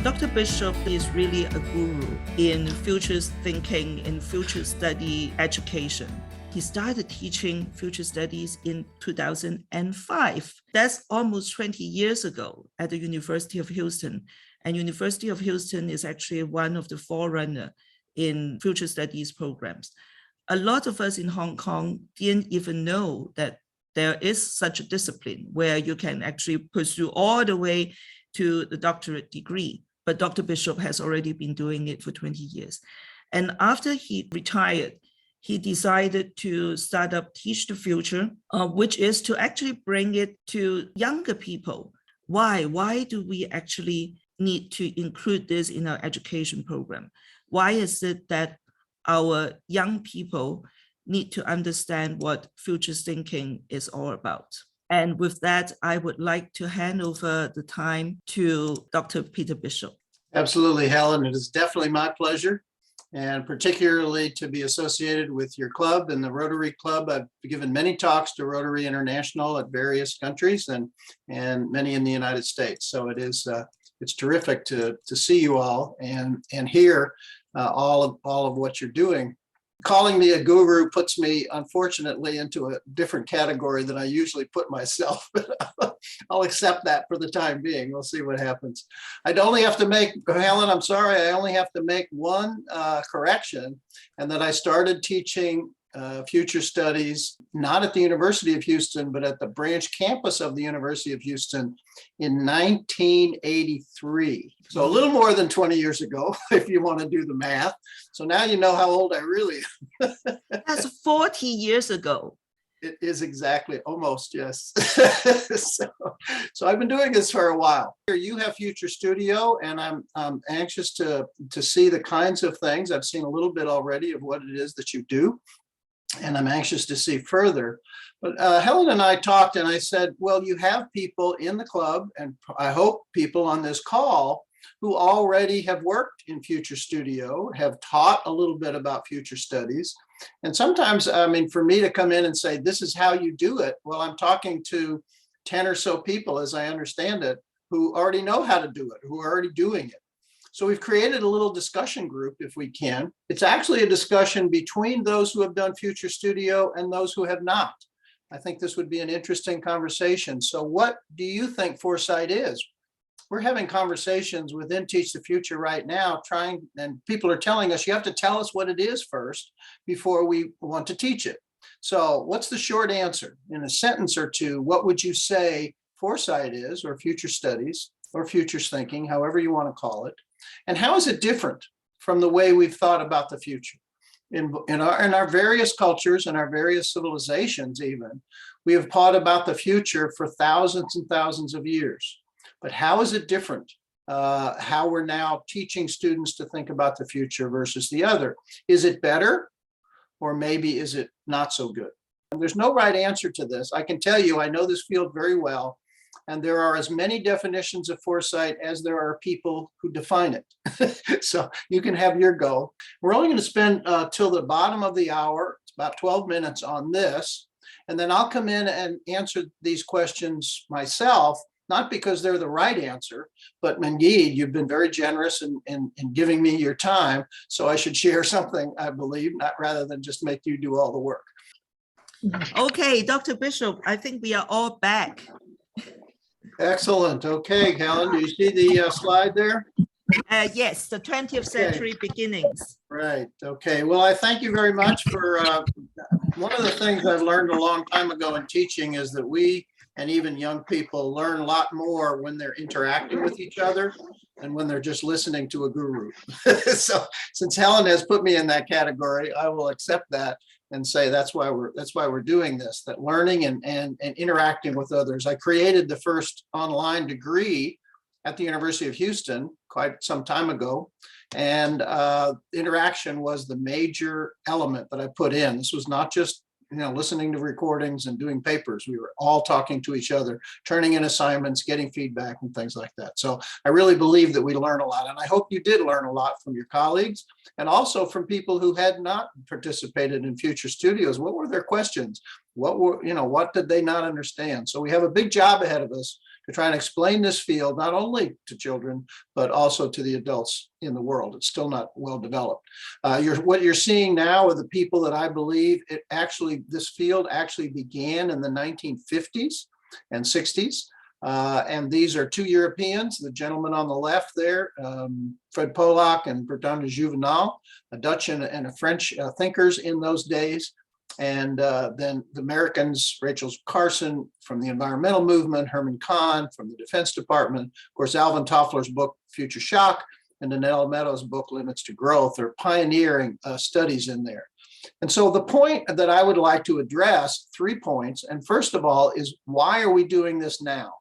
Dr. Bishop is really a guru in future thinking, in future study education. He started teaching future studies in 2005. That's almost 20 years ago at the University of Houston. And University of Houston is actually one of the forerunner in future studies programs. A lot of us in Hong Kong didn't even know that there is such a discipline where you can actually pursue all the way to the doctorate degree. But Dr. Bishop has already been doing it for 20 years. And after he retired, he decided to start up Teach the Future, which is to actually bring it to younger people. Why? Why do we actually need to include this in our education program? Why is it that our young people need to understand what future thinking is all about? And with that, I would like to hand over the time to Dr. Peter Bishop. Absolutely, Helen. It is definitely my pleasure, and particularly to be associated with your club and the Rotary Club. I've given many talks to Rotary International at various countries and many in the United States. So it is it's terrific to see you all and hear all of what you're doing. Calling me a guru puts me, unfortunately, into a different category than I usually put myself, but I'll accept that for the time being. We'll see what happens. I'd only have to make, Helen, I'm sorry, I only have to make one correction, and that I started teaching future studies, not at the University of Houston, but at the branch campus of the University of Houston in 1983. So a little more than 20 years ago, if you want to do the math. So now you know how old I really am. That's 40 years ago. It is exactly, almost, yes. So I've been doing this for a while. Here you have Future Studio, and I'm anxious to see the kinds of things. I've seen a little bit already of what it is that you do, and I'm anxious to see further. But Helen and I talked, and I said, well, you have people in the club, and I hope people on this call who already have worked in Future Studio, have taught a little bit about future studies. And sometimes, I mean, for me to come in and say, this is how you do it, well, I'm talking to 10 or so people, as I understand it, who already know how to do it, who are already doing it. So we've created a little discussion group, if we can. It's actually a discussion between those who have done Future Studio and those who have not. I think this would be an interesting conversation. So what do you think Foresight is? We're having conversations within Teach the Future right now, and people are telling us, you have to tell us what it is first before we want to teach it. So what's the short answer? In a sentence or two, what would you say Foresight is, or future studies, or futures thinking, however you want to call it? And how is it different from the way we've thought about the future? In our various cultures and our various civilizations even, we have thought about the future for thousands and thousands of years. But how is it different? How we're now teaching students to think about the future versus the other? Is it better, or maybe is it not so good? And there's no right answer to this. I can tell you, I know this field very well, and there are as many definitions of foresight as there are people who define it. So you can have your go. We're only going to spend till the bottom of the hour, it's about 12 minutes on this, and then I'll come in and answer these questions myself, not because they're the right answer, but indeed, you've been very generous in giving me your time, so I should share something, I believe, rather than just make you do all the work. Okay, Dr. Bishop, I think we are all back. Excellent. Okay, Helen, do you see the slide there? Yes, the 20th century beginnings. Right. Okay. Well, I thank you very much for one of the things I've learned a long time ago in teaching is that we and even young people learn a lot more when they're interacting with each other and when they're just listening to a guru. So since Helen has put me in that category, I will accept that and say that's why we're doing this, that learning and interacting with others. I created the first online degree at the University of Houston quite some time ago, and interaction was the major element that I put in. This was not just listening to recordings and doing papers. We were all talking to each other, turning in assignments, getting feedback and things like that. So I really believe that we learn a lot, and I hope you did learn a lot from your colleagues and also from people who had not participated in Future Studios. What were their questions? What did they not understand? So we have a big job ahead of us to try and explain this field, not only to children, but also to the adults in the world. It's still not well developed. What you're seeing now are the people that I believe this field actually began in the 1950s and 60s. And these are two Europeans, the gentleman on the left there, Fred Polak and Bertrand de Juvenal, a Dutch and a French thinkers in those days. And then the Americans, Rachel Carson from the environmental movement, Herman Kahn from the Defense Department, of course, Alvin Toffler's book, Future Shock, and Danelle Meadows' book, Limits to Growth, are pioneering studies in there. And so the point that I would like to address, 3 points, and first of all is, why are we doing this now?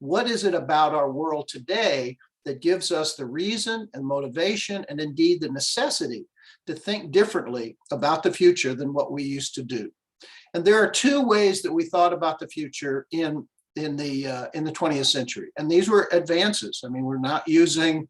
What is it about our world today that gives us the reason and motivation and indeed the necessity to think differently about the future than what we used to do? And there are 2 ways that we thought about the future in the 20th century, and these were advances. I mean, we're not using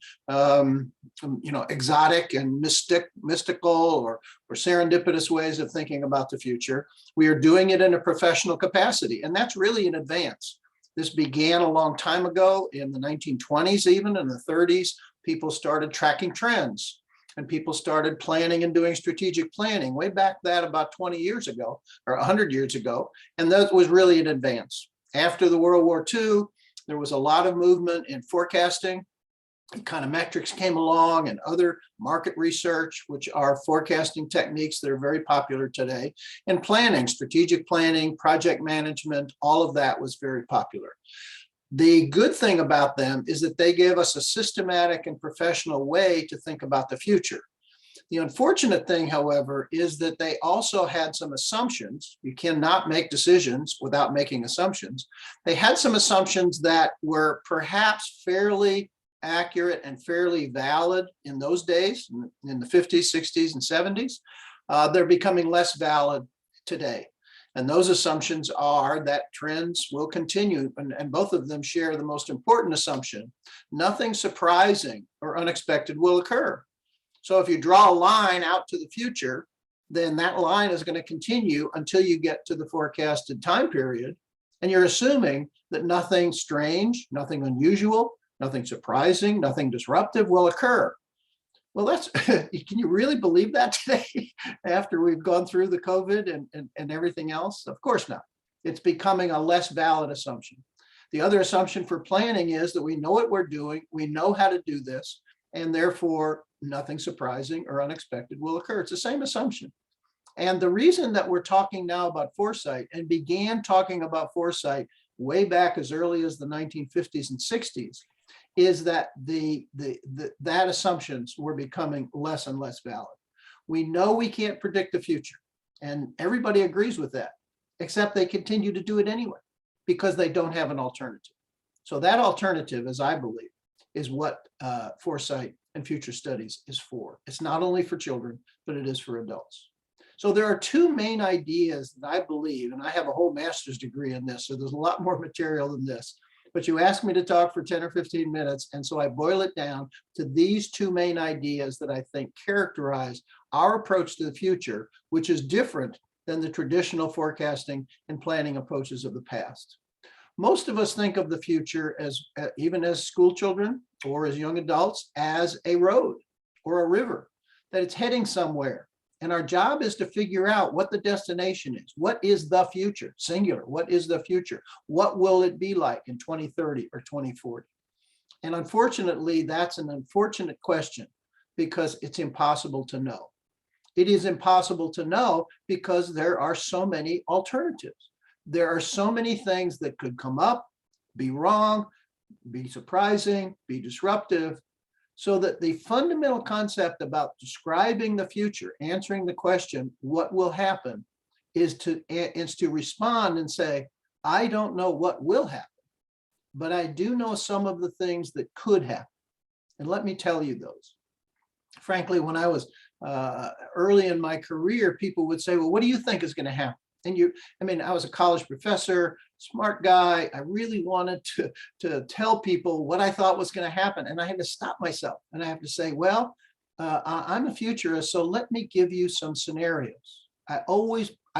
exotic and mystical or serendipitous ways of thinking about the future. We are doing it in a professional capacity, and that's really an advance. This began a long time ago in the 1920s, even in the 30s. People started tracking trends, and people started planning and doing strategic planning way back about 20 years ago or 100 years ago. And that was really an advance. After the World War II, there was a lot of movement in forecasting. Econometrics came along and other market research, which are forecasting techniques that are very popular today. And planning, strategic planning, project management, all of that was very popular. The good thing about them is that they gave us a systematic and professional way to think about the future. The unfortunate thing, however, is that they also had some assumptions. You cannot make decisions without making assumptions. They had some assumptions that were perhaps fairly accurate and fairly valid in those days, in the 50s, 60s, and 70s. They're becoming less valid today. And those assumptions are that trends will continue, and both of them share the most important assumption: nothing surprising or unexpected will occur. So if you draw a line out to the future, then that line is going to continue until you get to the forecasted time period. And you're assuming that nothing strange, nothing unusual, nothing surprising, nothing disruptive will occur. Well, can you really believe that today after we've gone through the COVID and everything else? Of course not. It's becoming a less valid assumption. The other assumption for planning is that we know what we're doing, we know how to do this, and therefore nothing surprising or unexpected will occur. It's the same assumption. And the reason that we're talking now about foresight, and began talking about foresight way back as early as the 1950s and 60s, is that that assumptions were becoming less and less valid. We know we can't predict the future, and everybody agrees with that, except they continue to do it anyway because they don't have an alternative. So that alternative, as I believe, is what foresight and future studies is for. It's not only for children, but it is for adults. So there are 2 main ideas that I believe, and I have a whole master's degree in this, so there's a lot more material than this, but you asked me to talk for 10 or 15 minutes, and so I boil it down to these 2 main ideas that I think characterize our approach to the future, which is different than the traditional forecasting and planning approaches of the past. Most of us think of the future as, even as school children or as young adults, as a road or a river, that it's heading somewhere. And our job is to figure out what the destination is. What is the future? Singular. What is the future? What will it be like in 2030 or 2040? And unfortunately, that's an unfortunate question because it's impossible to know. It is impossible to know because there are so many alternatives. There are so many things that could come up, be wrong, be surprising, be disruptive, so that the fundamental concept about describing the future, answering the question, what will happen, is to respond and say, I don't know what will happen, but I do know some of the things that could happen. And let me tell you those. Frankly, when I was early in my career, people would say, well, what do you think is going to happen? And I was a college professor, smart guy. I really wanted to tell people what I thought was going to happen. And I had to stop myself. And I have to say, well, I'm a futurist, so let me give you some scenarios. I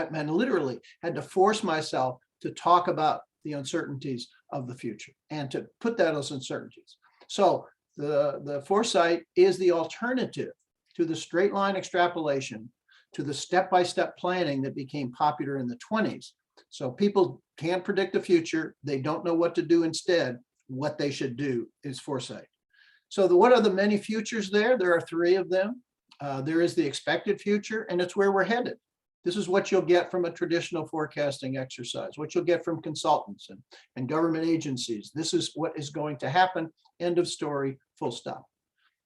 literally had to force myself to talk about the uncertainties of the future and to put that as uncertainties. So the foresight is the alternative to the straight line extrapolation, to the step-by-step planning that became popular in the 20s. So people can't predict the future. They don't know what to do instead. What they should do is foresight. So what are the many futures there? There are three of them. There is the expected future, and it's where we're headed. This is what you'll get from a traditional forecasting exercise, what you'll get from consultants and government agencies. This is what is going to happen. End of story, full stop.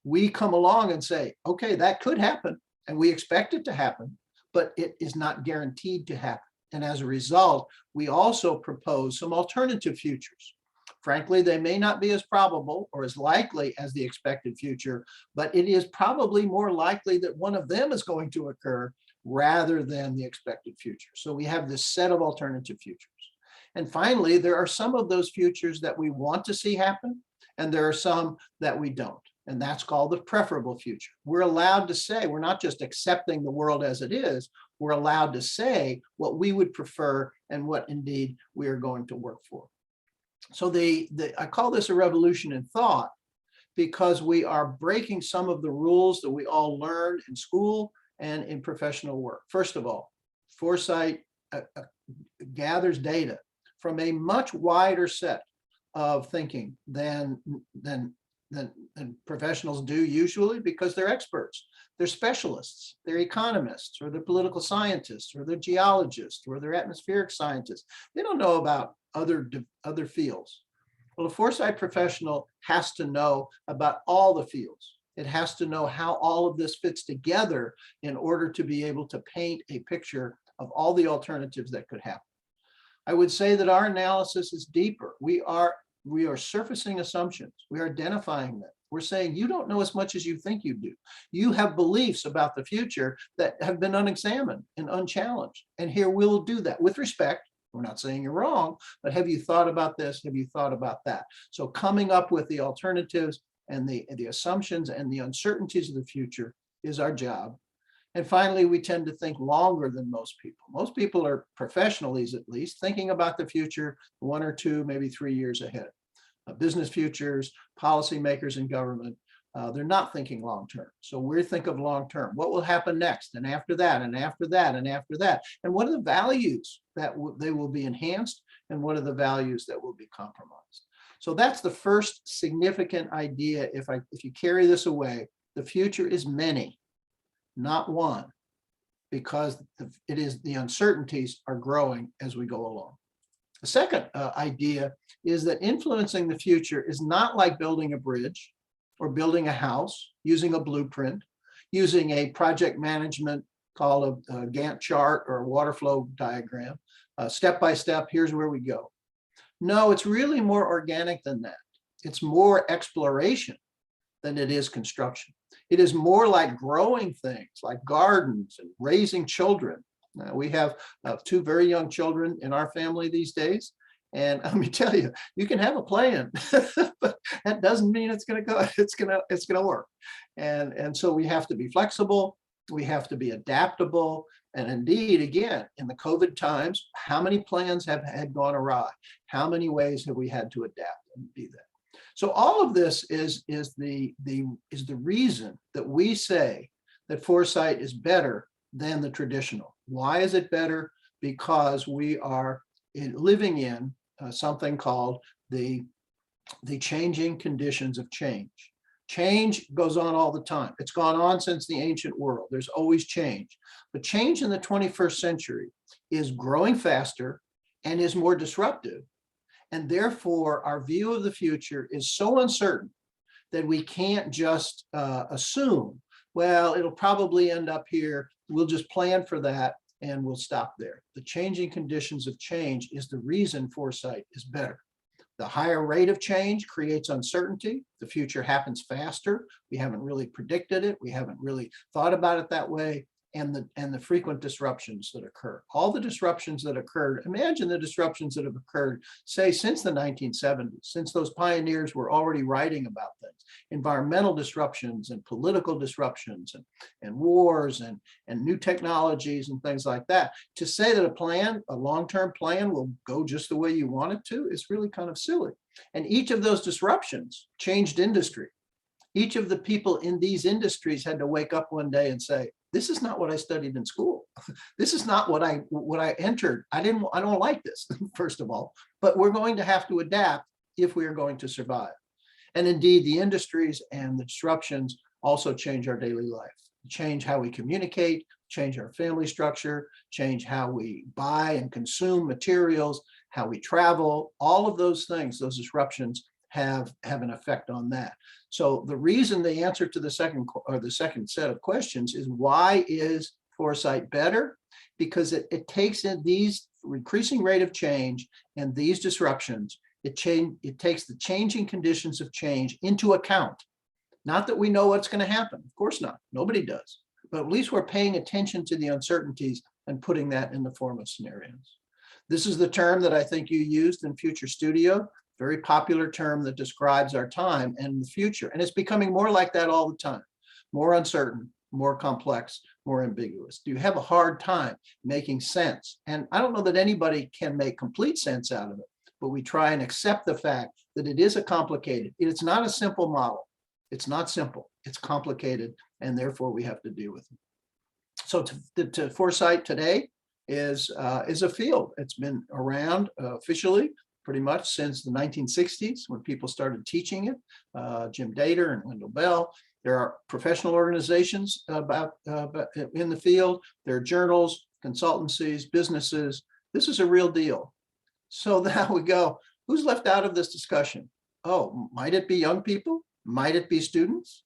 We come along and say, okay, that could happen, and we expect it to happen, but it is not guaranteed to happen. And as a result, we also propose some alternative futures. Frankly, they may not be as probable or as likely as the expected future, but it is probably more likely that one of them is going to occur rather than the expected future. So we have this set of alternative futures. And finally, there are some of those futures that we want to see happen, and there are some that we don't. And that's called the preferable future. We're allowed to say, we're not just accepting the world as it is, we're allowed to say what we would prefer and what indeed we are going to work for. So I call this a revolution in thought because we are breaking some of the rules that we all learned in school and in professional work. First of all, foresight gathers data from a much wider set of thinking than professionals do usually, because they're experts, they're specialists, they're economists, or they're political scientists, or they're geologists, or they're atmospheric scientists. They don't know about other fields. Well, a foresight professional has to know about all the fields. It has to know how all of this fits together in order to be able to paint a picture of all the alternatives that could happen. I would say that our analysis is deeper. We are surfacing assumptions. We are identifying them. We're saying you don't know as much as you think you do. You have beliefs about the future that have been unexamined and unchallenged. And here we'll do that with respect. We're not saying you're wrong, but have you thought about this? Have you thought about that? So coming up with the alternatives and the assumptions and the uncertainties of the future is our job. And finally, we tend to think longer than most people. Most people are professionals, at least, thinking about the future 1 or 2, maybe 3 years ahead. Business futures, policymakers in government, they're not thinking long-term. So we think of long-term. What will happen next? And after that, and after that, and after that. And what are the values that they will be enhanced? And what are the values that will be compromised? So that's the first significant idea. If you carry this away, the future is many, not one, because the uncertainties are growing as we go along. The second idea is that influencing the future is not like building a bridge or building a house, using a blueprint, using a project management called a Gantt chart or a water flow diagram, step by step, here's where we go. No, it's really more organic than that. It's more exploration than it is construction. It is more like growing things, like gardens and raising children. We have 2 very young children in our family these days. And let me tell you, you can have a plan, but that doesn't mean it's going to work. And so we have to be flexible. We have to be adaptable. And indeed, again, in the COVID times, how many plans had gone awry? How many ways have we had to adapt and be that? So all of this is the reason that we say that foresight is better than the traditional. Why is it better? Because we are living in something called the changing conditions of change. Change goes on all the time. It's gone on since the ancient world. There's always change. But change in the 21st century is growing faster and is more disruptive. And therefore, our view of the future is so uncertain that we can't just assume, well, it'll probably end up here. We'll just plan for that and we'll stop there. The changing conditions of change is the reason foresight is better. The higher rate of change creates uncertainty. The future happens faster. We haven't really predicted it. We haven't really thought about it that way. And the frequent disruptions that occur. All the disruptions that occurred, imagine the disruptions that have occurred, say, since the 1970s, since those pioneers were already writing about things. things, environmental disruptions and political disruptions and wars and new technologies and things like that. To say that a long-term plan will go just the way you want it to is really kind of silly. And each of those disruptions changed industry. Each of the people in these industries had to wake up one day and say, this is not what I studied in school. This is not what I entered. I don't like this, first of all, but we're going to have to adapt if we are going to survive. And indeed, the industries and the disruptions also change our daily life, change how we communicate, change our family structure, change how we buy and consume materials, how we travel, all of those things, those disruptions have an effect on that. So the reason the answer to the second set of questions is, why is foresight better? Because it takes in these increasing rate of change and these disruptions, it takes the changing conditions of change into account. Not that we know what's going to happen, of course not, nobody does, but at least we're paying attention to the uncertainties and putting that in the form of scenarios. This is the term that I think you used in Future Studio. Very popular term that describes our time and the future. And it's becoming more like that all the time. More uncertain, more complex, more ambiguous. Do you have a hard time making sense? And I don't know that anybody can make complete sense out of it, but we try and accept the fact that it is it's not a simple model. It's not simple, it's complicated, and therefore we have to deal with it. So to foresight today is a field. It's been around officially pretty much since the 1960s, when people started teaching it, Jim Dater and Wendell Bell. There are professional organizations in the field. There are journals, consultancies, businesses. This is a real deal. So now we go, who's left out of this discussion? Oh, might it be young people? Might it be students?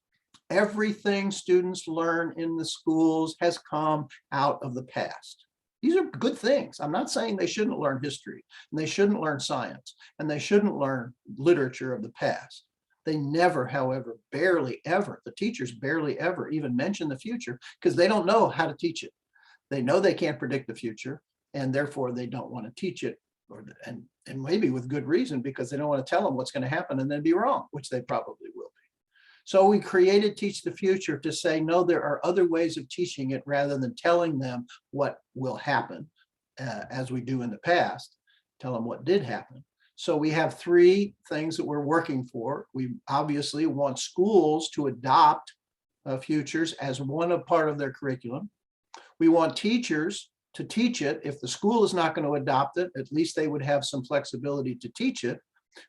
Everything students learn in the schools has come out of the past. These are good things. I'm not saying they shouldn't learn history, and they shouldn't learn science, and they shouldn't learn literature of the past. They never, however, barely ever, the teachers barely ever even mention the future, because they don't know how to teach it. They know they can't predict the future, and therefore they don't want to teach it, and maybe with good reason, because they don't want to tell them what's going to happen and then be wrong, which they probably will be. So we created Teach the Future to say, no, there are other ways of teaching it rather than telling them what will happen as we do in the past, tell them what did happen. So we have three things that we're working for. We obviously want schools to adopt futures as part of their curriculum. We want teachers to teach it. If the school is not going to adopt it, at least they would have some flexibility to teach it.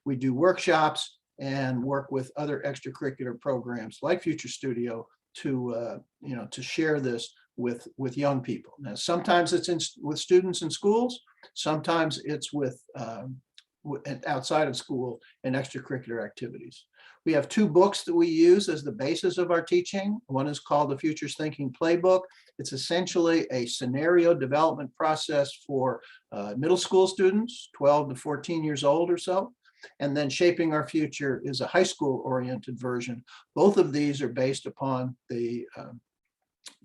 We do workshops and work with other extracurricular programs like Future Studio to share this with young people. Now, sometimes it's with students in schools, sometimes it's with outside of school and extracurricular activities. We have two books that we use as the basis of our teaching. One is called the Futures Thinking Playbook. It's essentially a scenario development process for middle school students, 12 to 14 years old or so. And then Shaping Our Future is a high school oriented version. Both of these are based upon the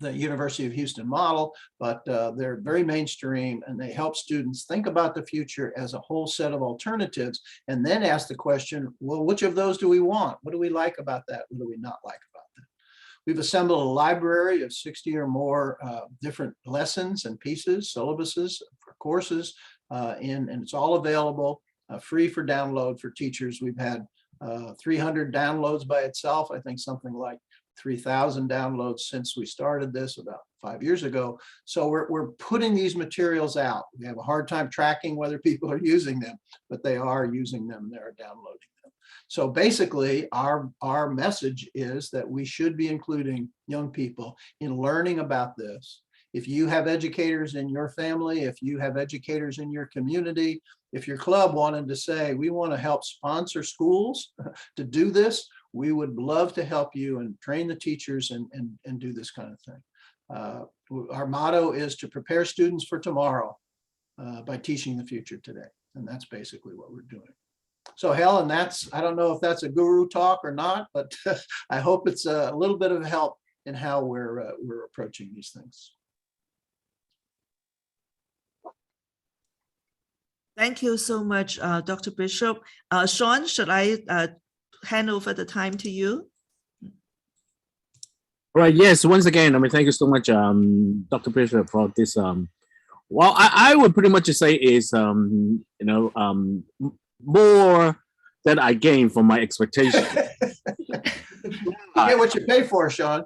University of Houston model, but they're very mainstream, and they help students think about the future as a whole set of alternatives, and then ask the question, well, which of those do we want? What do we like about that? What do we not like about that? We've assembled a library of 60 or more different lessons and pieces, syllabuses for courses, and it's all available free for download for teachers. We've had 300 downloads by itself. I think something like 3,000 downloads since we started this about 5 years ago. So we're putting these materials out. We have a hard time tracking whether people are using them, but they are using them. They're downloading them. So basically, our message is that we should be including young people in learning about this. If you have educators in your family, if you have educators in your community, if your club wanted to say, we want to help sponsor schools to do this, we would love to help you and train the teachers and do this kind of thing. Our motto is to prepare students for tomorrow by teaching the future today. And that's basically what we're doing. So Helen, I don't know if that's a guru talk or not, but I hope it's a little bit of help in how we're approaching these things. Thank you so much, Dr. Bishop. Sean, should I hand over the time to you. Right. Yes. Once again, thank you so much, Dr. Bishop, for this. Well, I would pretty much say is, more than I gain from my expectation. You get what you pay for, Sean.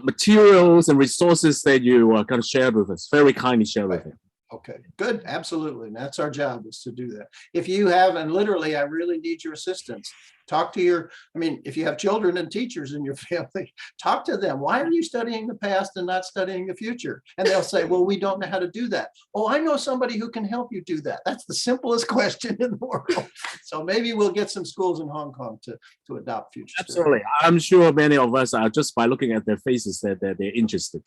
Materials and resources that you kind of shared with us, very kindly shared with us. Okay, good. Absolutely. And that's our job, is to do that. If you have, and literally, I really need your assistance. Talk to if you have children and teachers in your family, talk to them. Why are you studying the past and not studying the future? And they'll say, well, we don't know how to do that. Oh, I know somebody who can help you do that. That's the simplest question in the world. So maybe we'll get some schools in Hong Kong to adopt future. Absolutely. I'm sure many of us are, just by looking at their faces, that they're interested.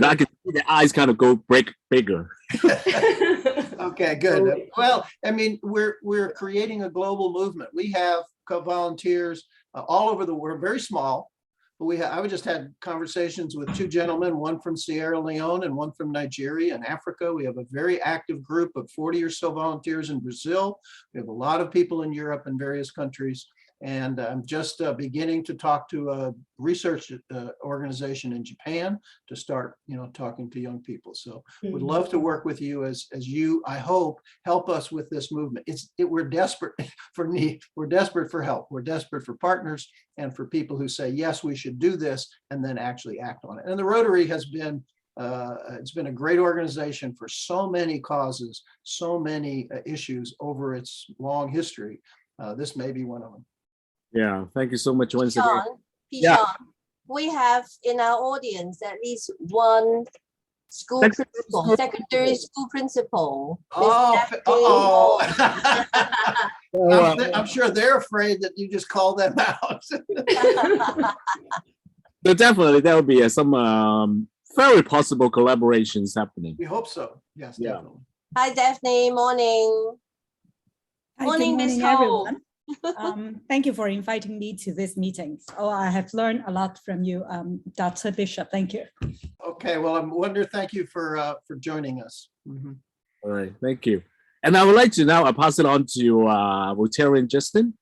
I can see their eyes kind of go bigger. Okay, good. Well, we're creating a global movement. We have volunteers all over the world, very small, but I just had conversations with two gentlemen, one from Sierra Leone and one from Nigeria and Africa. We have a very active group of 40 or so volunteers in Brazil. We have a lot of people in Europe and various countries. And I'm just beginning to talk to a research organization in Japan to start, talking to young people. So would love to work with you as you, I hope, help us with this movement. We're desperate for need. We're desperate for help. We're desperate for partners and for people who say, yes, we should do this, and then actually act on it. And the Rotary has been, it's been a great organization for so many causes, so many issues over its long history. This may be one of them. Yeah, thank you so much once again. Sean, we have in our audience at least one secondary school principal. I'm sure they're afraid that you just call them out. So definitely there will be some very possible collaborations happening. We hope so. Yes, definitely. Hi, Daphne. Morning. Hi, Morning, good Miss morning, Ho. everyone. Thank you for inviting me to this meeting. Oh, I have learned a lot from you, Dr. Bishop. Thank you. Okay, well, thank you for joining us. All right, thank you. And I would like to now pass it on to Rotarian Justin.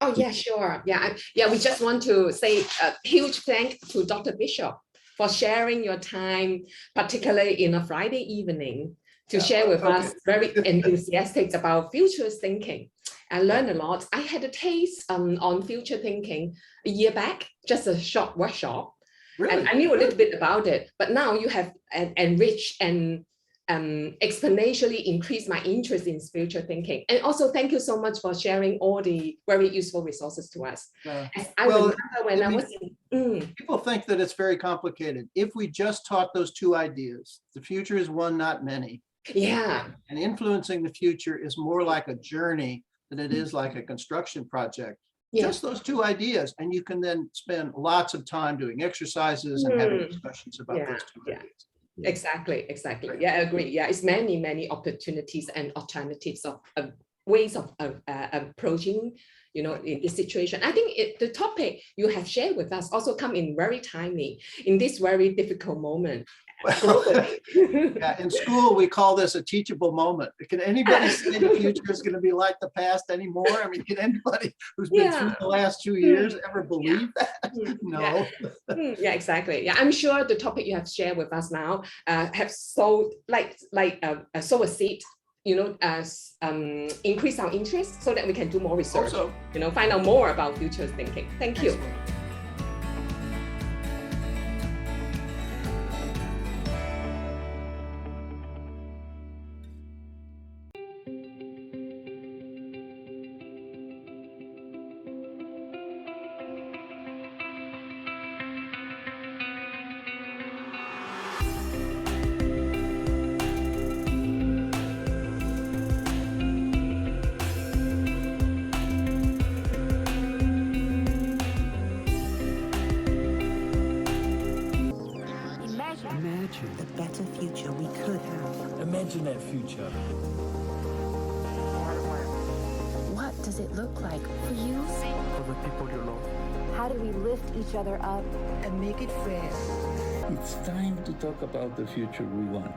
Oh, yeah, sure. Yeah, we just want to say a huge thank to Dr. Bishop for sharing your time, particularly in a Friday evening, to share with us very enthusiastic about future thinking. I learned a lot. I had a taste on future thinking a year back, just a short workshop. Really? And I knew a little bit about it, but now you have enriched and exponentially increased my interest in future thinking. And also thank you so much for sharing all the very useful resources to us. I remember when I was in... People think that it's very complicated. If we just taught those two ideas, the future is one, not many. Yeah. And influencing the future is more like a journey than it is like a construction project. Yeah. Just those two ideas, and you can then spend lots of time doing exercises and having discussions about those two ideas. Exactly. Yeah, I agree. Yeah, it's many opportunities and alternatives of ways of approaching, in this situation. I think the topic you have shared with us also come in very timely in this very difficult moment. Yeah, in school, we call this a teachable moment. Can anybody say the future is going to be like the past anymore? I mean, can anybody who's been through the last 2 years ever believe that? No. Yeah, exactly. Yeah, I'm sure the topic you have shared with us now have sow a seed, increase our interest so that we can do more research. Also, find out more about future thinking. Thank you. Imagine the better future we could have. Imagine that future. What does it look like for you? For the people you love. How do we lift each other up And make it fair. It's time to talk about the future we want.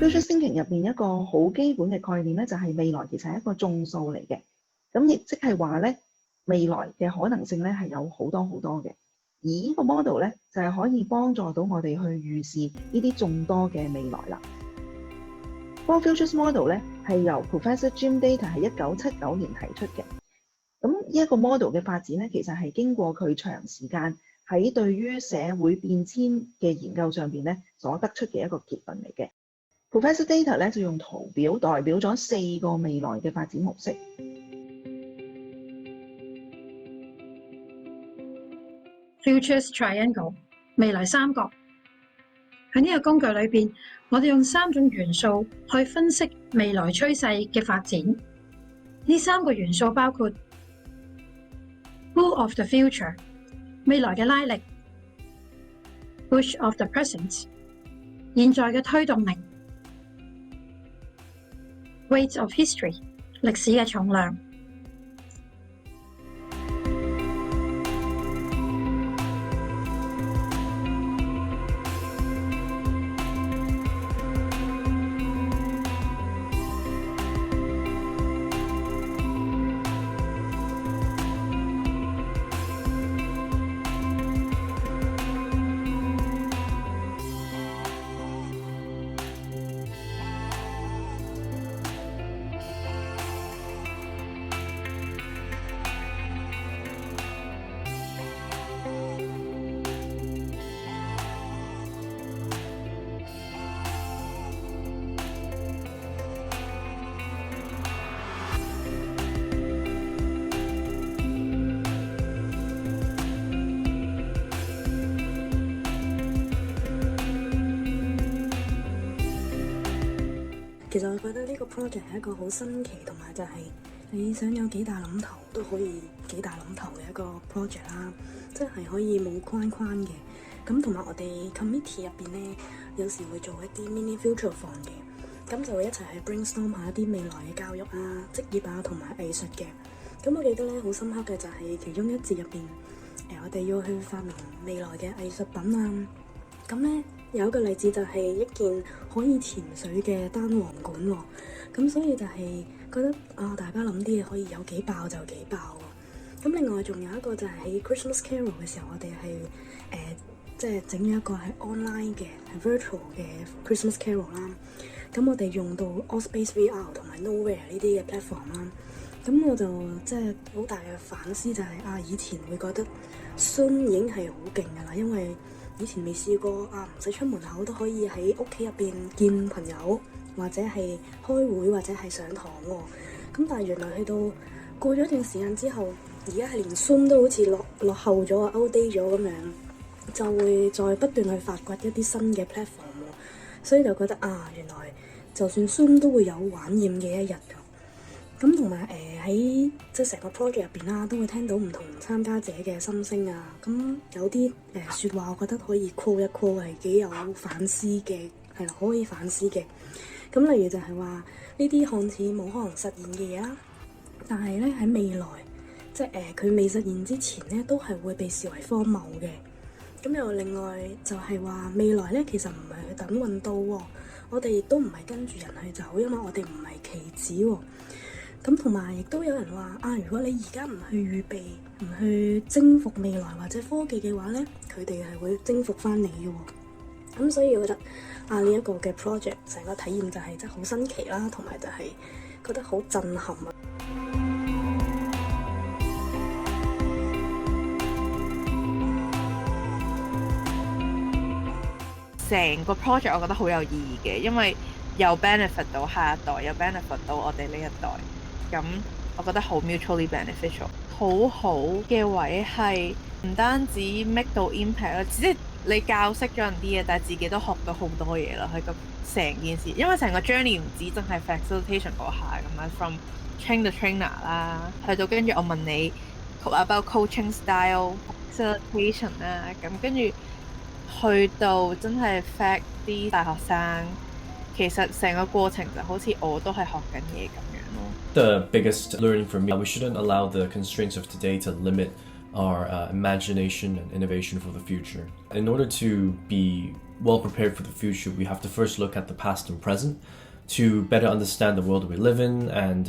Future Thinking 入邊一個好基本嘅概念咧，就係未來其實係一個眾數嚟嘅。咁亦即係話咧，未來嘅可能性咧係有好多好多嘅。而呢個 model 咧就係可以幫助到我哋去預示呢啲眾多嘅未來啦。Four Futures Model 咧係由 Professor Jim Data 喺1979年提出嘅。咁呢一個 model 嘅發展咧，其實係經過佢長時間喺對於社會變遷嘅研究上邊咧所得出嘅一個結論嚟嘅。Professor Data 咧就用圖表代表咗4個未來嘅發展模式。Futures Triangle 未來三角。喺呢個工具裏邊，我哋用3種元素去分析未來趨勢嘅發展。呢3個元素包括 Pull of the Future 未來嘅拉力 ，Push of the Present 現在嘅推動力 ，Weight of History 歷史嘅重量。其實我覺得呢個 project 係一個好新奇，同埋就係你想有幾大諗頭都可以幾大諗頭嘅一個 project 啦，即係可以冇框框嘅。咁同埋我哋 committee 入邊咧，有時會做一啲 mini future 房嘅，咁就會一齊去 brainstorm 下一啲未來嘅教育啊、職業啊同埋藝術嘅。咁我記得咧好深刻嘅就係其中一節入邊，我哋要去發明未來嘅藝術品啊。咁咧有一個例子就係一件可以潛水嘅單簧管喎，咁所以就係覺得大家諗啲嘢可以有幾爆就幾爆喎。咁另外仲有一個就係喺 Christmas Carol 嘅時候，我哋係即係整咗一個係 online 嘅係 virtual 嘅 Christmas Carol 啦。咁我哋用到 Allspace VR 同埋 Nowhere 呢啲嘅 platform 啦。咁我就即係好大嘅反思就係以前會覺得 Zoom 已經係好勁㗎啦，因為以前未試過唔使出門口都可以喺屋企入邊見朋友，或者係開會或者係上堂喎。咁但係原來去到過咗一段時間之後，而家係連 Zoom 都好似落後咗outdate 咗咁樣，就會再不斷去發掘一啲新嘅 platform 喎。所以就覺得原來就算 Zoom 都會有玩厭嘅一日㗎。咁同埋喺即係成個 project 入邊啦，都會聽到唔同參加者嘅心聲啊。咁有啲説話，我覺得可以 call 一 call 係幾有反思嘅，係啦，可以反思嘅。咁例如就係話呢啲看似冇可能實現嘅嘢啦，但係咧喺未來，即係佢未實現之前咧，都係會被視為荒謬嘅。咁又另外就係話未來咧，其實唔係去等運到喎，我哋亦都唔係跟住人去走，因為我哋唔係棋子喎。咁同埋亦都有人話如果你而家唔去預備，唔去征服未來或者科技嘅話咧，佢哋係會征服翻你嘅喎。咁所以我覺得呢一個嘅 project 成個體驗就係真係好新奇啦，同埋就係覺得好震撼啊！成個 project 我覺得好有意義嘅，因為有 benefit 到下一代，有 benefit 到我哋呢一代。咁我覺得好 mutually beneficial， 好嘅位係唔單止 make 到 impact 啦，即係你教識咗人啲嘢，但係自己都學到好多嘢啦。喺個成件事，因為成個 journey 唔止淨係 facilitation 嗰下咁樣 ，from train the trainer 啦，去到跟住我問你 about coaching style facilitation 啦，咁跟住去到真係 fact 啲大學生，其實成個過程就好似我都係學緊嘢咁樣咯。The biggest learning for me, we shouldn't allow the constraints of today to limit our imagination and innovation for the future. In order to be well prepared for the future, we have to first look at the past and present to better understand the world we live in, and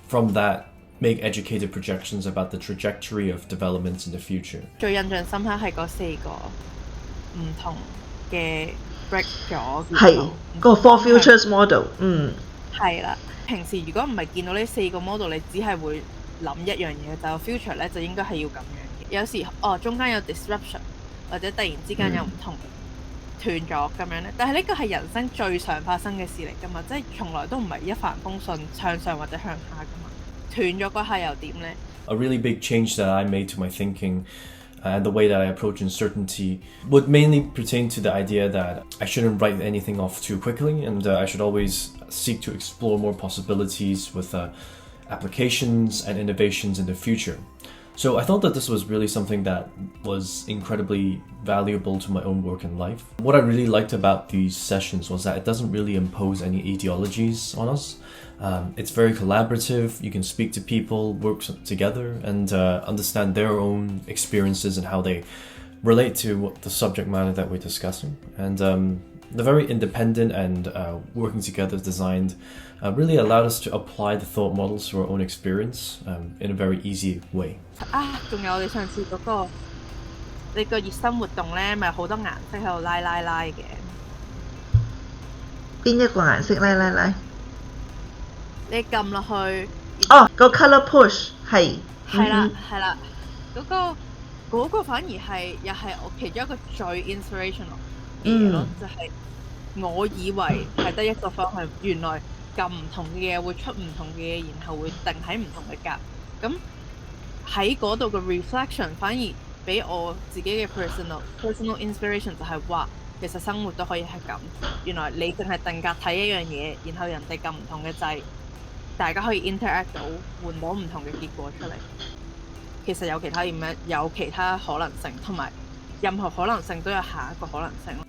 from that make educated projections about the trajectory of developments in the future. 最印象深刻係嗰4個唔同嘅 break 咗，係個 Four Futures Model，係啦。平時如果唔係見到呢4個 model，你只係會諗一樣嘢，就 future 咧就應該係要咁樣嘅。有時中間有 disruption， 或者突然之間有唔同斷咗咁樣咧，但係呢個係人生最常發生嘅事嚟㗎嘛，即係從來都唔係一帆風順向上或者向下㗎嘛。斷咗嗰下又點咧？ A really big change that I made to my thinking and the way that I approach uncertainty would mainly pertain to the idea that I shouldn't write anything off too quickly, and I should always seek to explore more possibilities with applications and innovations in the future. So I thought that this was really something that was incredibly valuable to my own work in life. What I really liked about these sessions was that it doesn't really impose any ideologies on us. It's very collaborative. You can speak to people, work together, and understand their own experiences and how they relate to the subject matter that we're discussing. And the very independent and working together designed really allowed us to apply the thought models to our own experience in a very easy way. 仲有你上次嗰個你個熱身活動咧，咪好多顏色喺度拉嘅。邊一個顏色拉？你撳落去。個 Color Push 係。係啦，嗰個反而係又係我其中一個最 inspirational 嘅嘢咯，就係我以為係得一個方向，原來撳唔同嘅嘢會出唔同嘅嘢，然後會定喺唔同嘅格。咁喺嗰度嘅 reflection 反而俾我自己嘅 personal inspiration 就係話，其實生活都可以係咁。原來你淨係定格睇一樣嘢，然後人哋撳唔同嘅掣，大家可以 interact 到，換到唔同嘅結果出嚟。其實有其他可能性，同埋任何可能性都有下一個可能性咯。